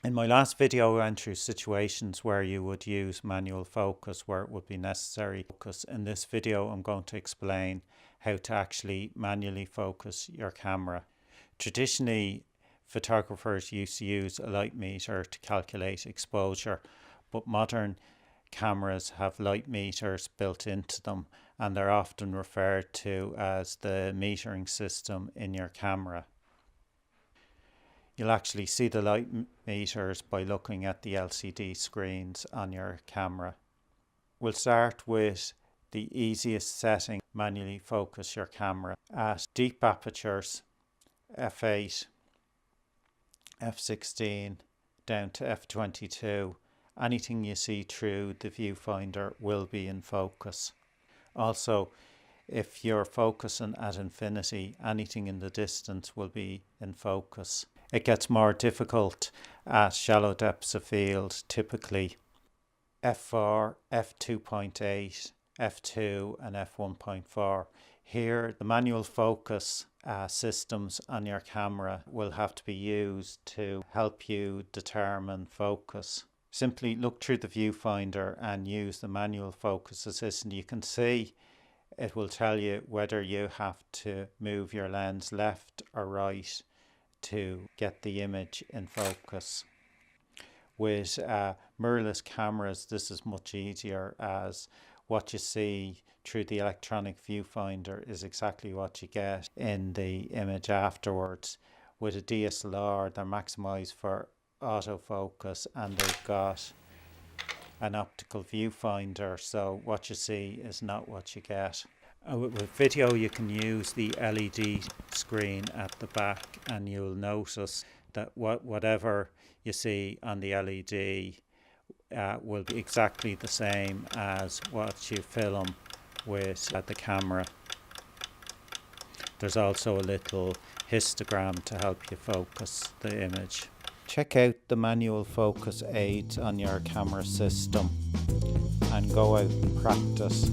In my last video, I went through situations where you would use manual focus where it would be necessary to focus. In this video, I'm going to explain how to actually manually focus your camera. Traditionally, photographers used to use a light meter to calculate exposure, but modern cameras have light meters built into them, and they're often referred to as the metering system in your camera. You'll actually see the light meters by looking at the LCD screens on your camera. We'll start with the easiest setting, manually focus your camera at deep apertures, f8, f16 down to f22. Anything you see through the viewfinder will be in focus. Also, if you're focusing at infinity, anything in the distance will be in focus. It gets more difficult at shallow depths of field, typically f4, f2.8, f2 and f1.4. Here, the manual focus systems on your camera will have to be used to help you determine focus. Simply look through the viewfinder and use the manual focus assistant. You can see it will tell you whether you have to move your lens left or right to get the image in focus. With mirrorless cameras, this is much easier, as what you see through the electronic viewfinder is exactly what you get in the image afterwards. With a DSLR, they're maximized for autofocus and they've got an optical viewfinder, so what you see is not what you get. With video, you can use the LED screen at the back, and you'll notice that whatever you see on the LED will be exactly the same as what you film with the camera. There's also a little histogram to help you focus the image. Check out the manual focus aids on your camera system and go out and practice.